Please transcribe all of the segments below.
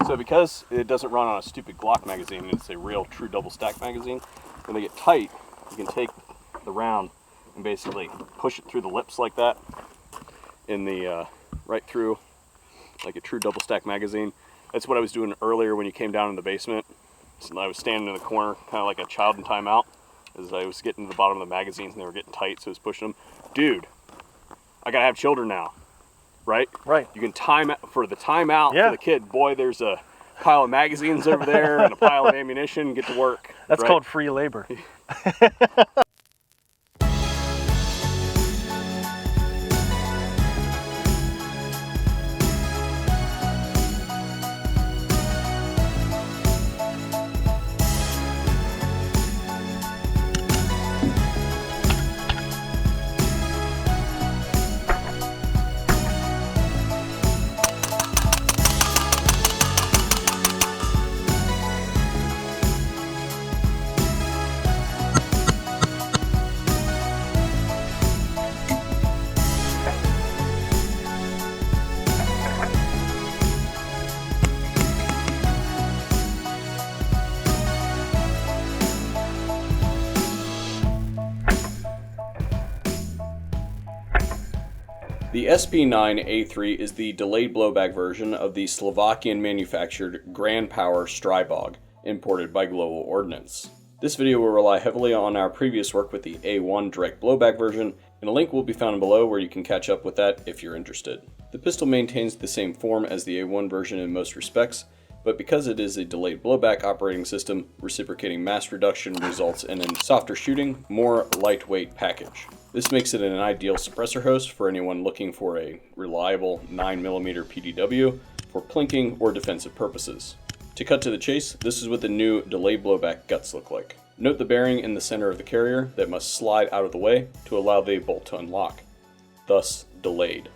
So because it doesn't run on a stupid Glock magazine, it's a real true double stack magazine, when they get tight, you can take the round and basically push it through the lips like that, in the right through, like a true double stack magazine. That's what I was doing earlier when you came down in the basement. So I was standing in the corner, kind of like a child in timeout, as I was getting to the bottom of the magazines and they were getting tight, so I was pushing them. Dude, I gotta have children now, right? Right. You can time for the timeout Yeah. for the kid. Boy, there's a pile of magazines over there and a pile of ammunition. Get to work. That's right? called free labor. The SP9A3 is the delayed blowback version of the Slovakian-manufactured Grand Power Stribog, imported by Global Ordnance. This video will rely heavily on our previous work with the A1 direct blowback version, and a link will be found below where you can catch up with that if you're interested. The pistol maintains the same form as the A1 version in most respects, but because it is a delayed blowback operating system, reciprocating mass reduction results in a softer shooting, more lightweight package. This makes it an ideal suppressor host for anyone looking for a reliable 9mm PDW for plinking or defensive purposes. To cut to the chase, this is what the new delayed blowback guts look like. Note the bearing in the center of the carrier that must slide out of the way to allow the bolt to unlock, thus delayed.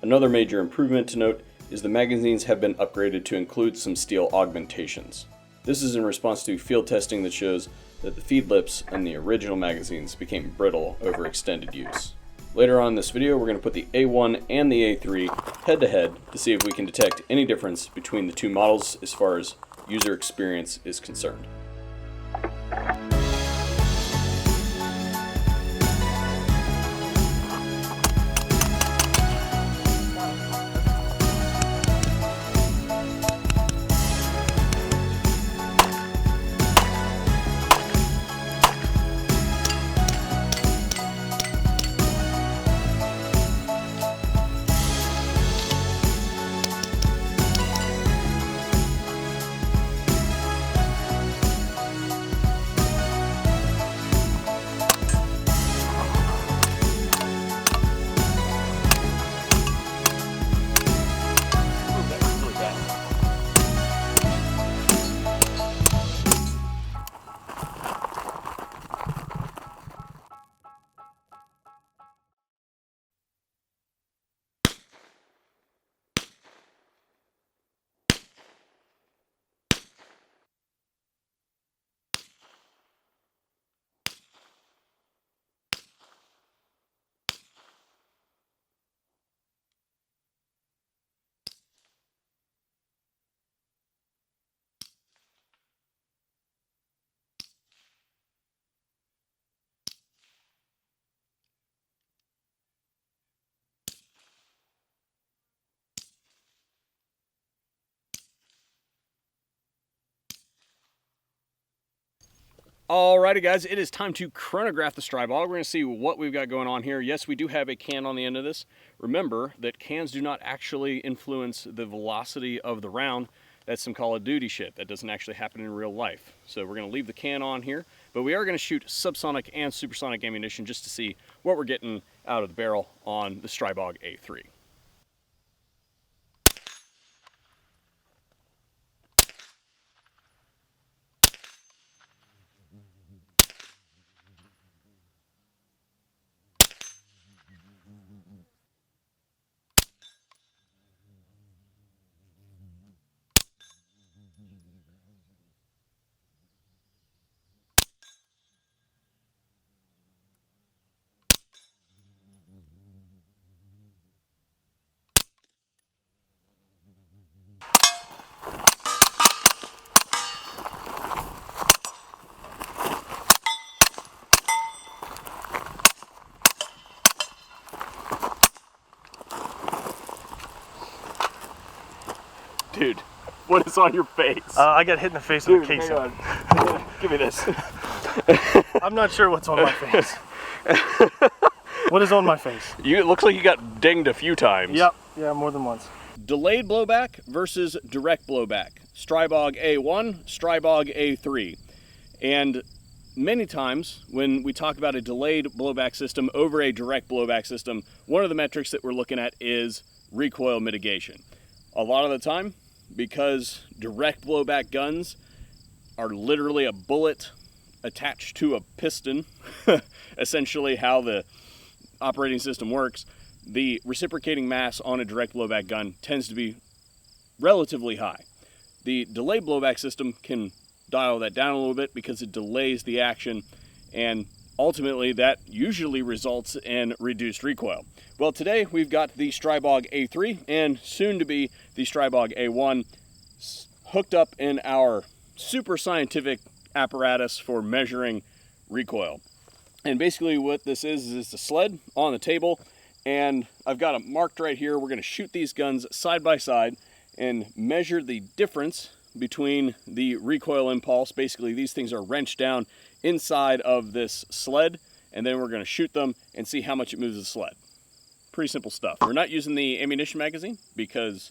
Another major improvement to note is the magazines have been upgraded to include some steel augmentations. This is in response to field testing that shows that the feed lips in the original magazines became brittle over extended use. Later on in this video, we're going to put the A1 and the A3 head to head to see if we can detect any difference between the two models as far as user experience is concerned. Alrighty guys, it is time to chronograph the Stribog. We're going to see what we've got going on here. Yes, we do have a can on the end of this. Remember that cans do not actually influence the velocity of the round. That's some Call of Duty shit. That doesn't actually happen in real life. So we're going to leave the can on here, but we are going to shoot subsonic and supersonic ammunition just to see what we're getting out of the barrel on the Stribog A3. Dude, what is on your face? I got hit in the face with a casing. Hang on. Give me this. I'm not sure what's on my face. What is on my face? It looks like you got dinged a few times. Yep. Yeah, more than once. Delayed blowback versus direct blowback. Stribog A1, Stribog A3. And many times when we talk about a delayed blowback system over a direct blowback system, one of the metrics that we're looking at is recoil mitigation. A lot of the time, because direct blowback guns are literally a bullet attached to a piston, essentially how the operating system works, the reciprocating mass on a direct blowback gun tends to be relatively high. The delayed blowback system can dial that down a little bit because it delays the action, and ultimately that usually results in reduced recoil. Well, today we've got the Stribog A3 and soon to be the Stribog A1 hooked up in our super scientific apparatus for measuring recoil. And basically what this is a sled on the table, and I've got it marked right here. We're going to shoot these guns side by side and measure the difference between the recoil impulse. Basically, these things are wrenched down inside of this sled, and then we're going to shoot them and see how much it moves the sled. Pretty simple stuff. We're not using the ammunition magazine because,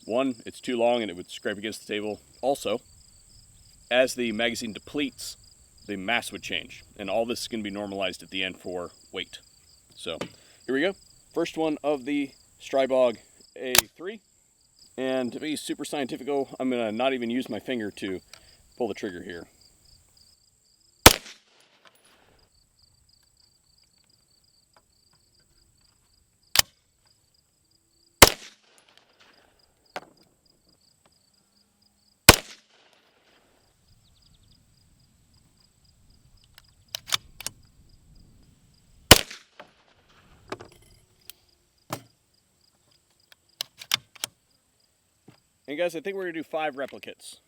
one, it's too long and it would scrape against the table. Also, as the magazine depletes, the mass would change, and all this is going to be normalized at the end for weight. So here we go. First one of the Stribog A3. And to be super scientifical, I'm going to not even use my finger to pull the trigger here. And guys, I think we're going to do 5 replicates.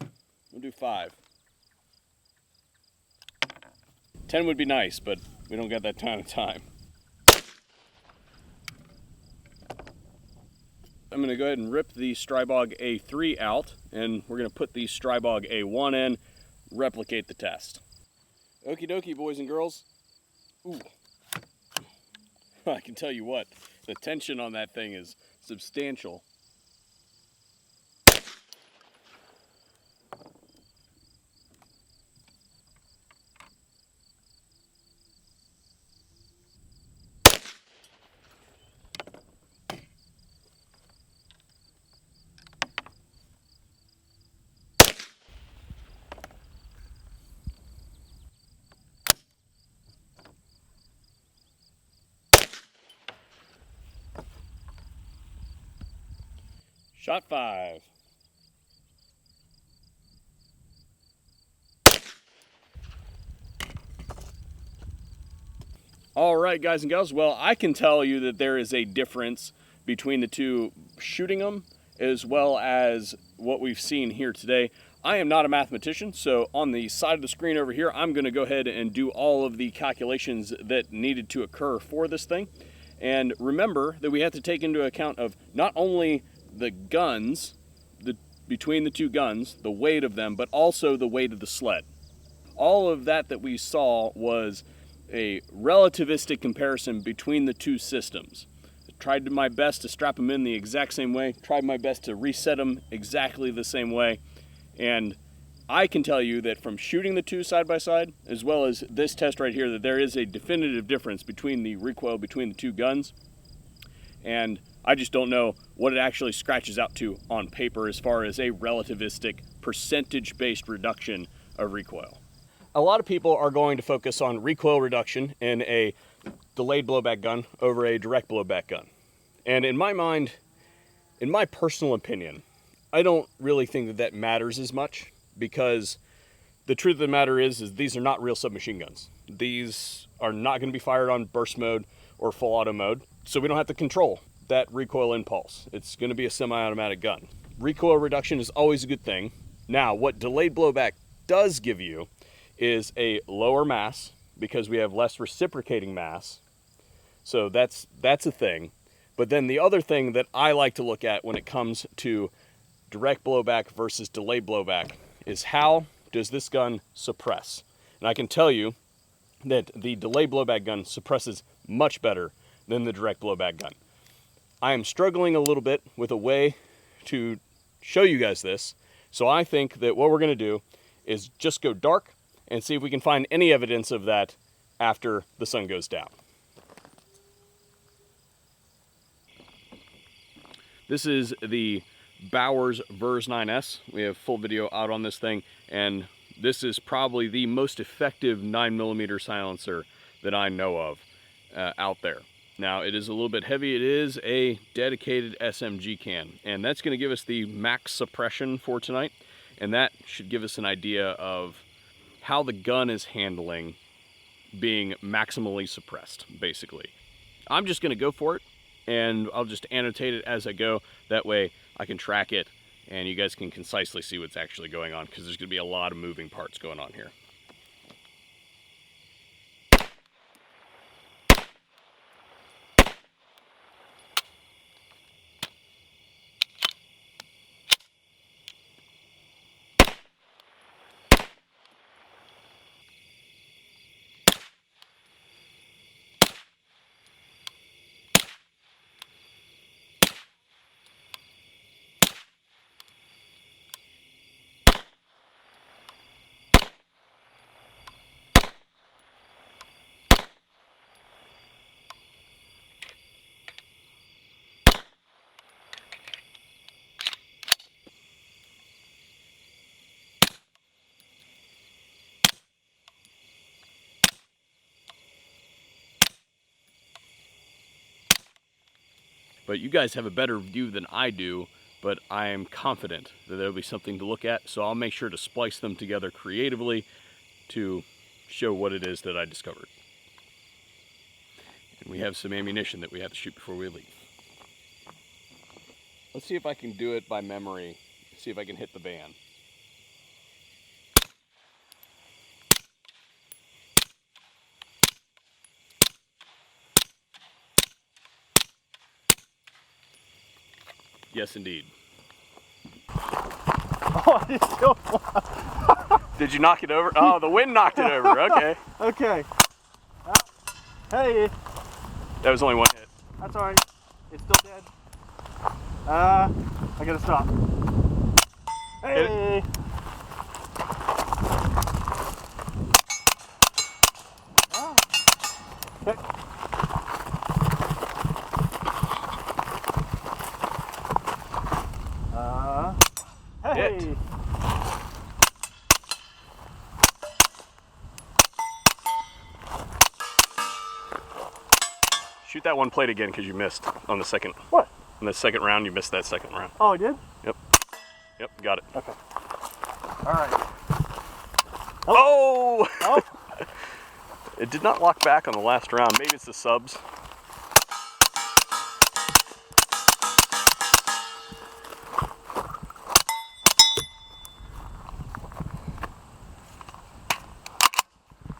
We'll do 5. 10 would be nice, but we don't got that kind of time. I'm going to go ahead and rip the Stribog A3 out, and we're going to put the Stribog A1 in, replicate the test. Okie dokie, boys and girls. Ooh. I can tell you what, the tension on that thing is substantial. Shot 5. All right, guys and gals. Well, I can tell you that there is a difference between the two shooting them as well as what we've seen here today. I am not a mathematician, so on the side of the screen over here, I'm going to go ahead and do all of the calculations that needed to occur for this thing. And remember that we have to take into account of not only the guns, between the two guns, the weight of them, but also the weight of the sled. All of that we saw was a relativistic comparison between the two systems. I tried my best to strap them in the exact same way, tried my best to reset them exactly the same way, and I can tell you that from shooting the two side by side, as well as this test right here, that there is a definitive difference between the recoil between the two guns, and I just don't know what it actually scratches out to on paper as far as a relativistic percentage-based reduction of recoil. A lot of people are going to focus on recoil reduction in a delayed blowback gun over a direct blowback gun. And in my mind, in my personal opinion, I don't really think that matters as much, because the truth of the matter is these are not real submachine guns. These are not going to be fired on burst mode or full auto mode, so we don't have to control that recoil impulse. It's going to be a semi-automatic gun. Recoil reduction is always a good thing. Now, what delayed blowback does give you is a lower mass, because we have less reciprocating mass. So that's a thing. But then the other thing that I like to look at when it comes to direct blowback versus delayed blowback is how does this gun suppress? And I can tell you that the delayed blowback gun suppresses much better than the direct blowback gun. I am struggling a little bit with a way to show you guys this, so I think that what we're going to do is just go dark and see if we can find any evidence of that after the sun goes down. This is the Bowers Vers 9S. We have full video out on this thing, and this is probably the most effective 9mm silencer that I know of out there. Now, it is a little bit heavy. It is a dedicated SMG can, and that's going to give us the max suppression for tonight, and that should give us an idea of how the gun is handling being maximally suppressed, basically. I'm just going to go for it, and I'll just annotate it as I go. That way I can track it, and you guys can concisely see what's actually going on, because there's going to be a lot of moving parts going on here. But you guys have a better view than I do, but I am confident that there'll be something to look at, so I'll make sure to splice them together creatively to show what it is that I discovered. And we have some ammunition that we have to shoot before we leave. Let's see if I can do it by memory, see if I can hit the band. Yes, indeed. Oh, I just killed one. Did you knock it over? Oh, the wind knocked it over. Okay. Okay. Hey. That was only one hit. That's all right. It's still dead. I gotta stop. Hey. Okay. Hey. Hit. Shoot that one plate again because you missed on the second. What? On the second round, you missed that second round. Oh, I did? Yep. Yep, got it. Okay. All right. Oh! Oh! It did not lock back on the last round. Maybe it's the subs.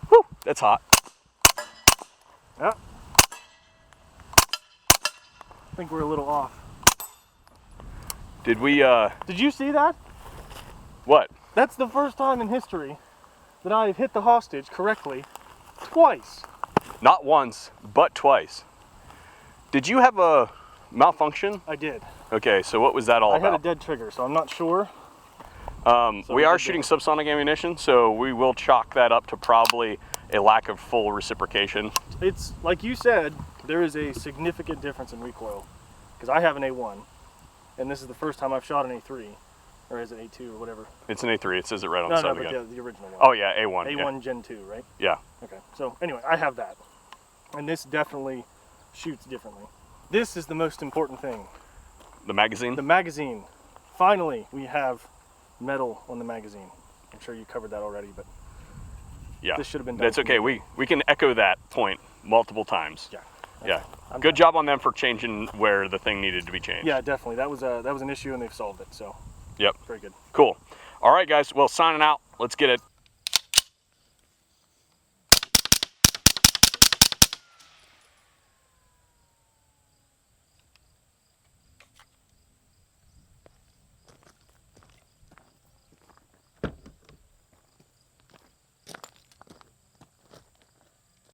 Whew, that's hot. Yeah. I think we're a little off. Did we, Did you see that? what? That's the first time in history that I've hit the hostage correctly twice. Not once, but twice. Did you have a malfunction? I did. Okay, so what was that all I about? had a dead trigger, so I'm not sure. We are shooting subsonic ammunition, so we will chalk that up to probably a lack of full reciprocation. It's, like you said, there is a significant difference in recoil. Because I have an A1, and this is the first time I've shot an A3. Or is it A2 or whatever? It's an A3, it says it right on the side of the gun. The original one. Oh yeah, A1. A1 yeah. Gen 2, right? Yeah. Okay, so anyway, I have that. And this definitely shoots differently. This is the most important thing. The magazine? The magazine. Finally, we have metal on the magazine. I'm sure you covered that already, but yeah, this should have been done. That's okay. We can echo that point multiple times. Yeah. Yeah. I'm Good job on them for changing where the thing needed to be changed. Yeah, definitely. That was an issue, and they've solved it. So. Yep. Very good. Cool. All right, guys. Well, signing out. Let's get it.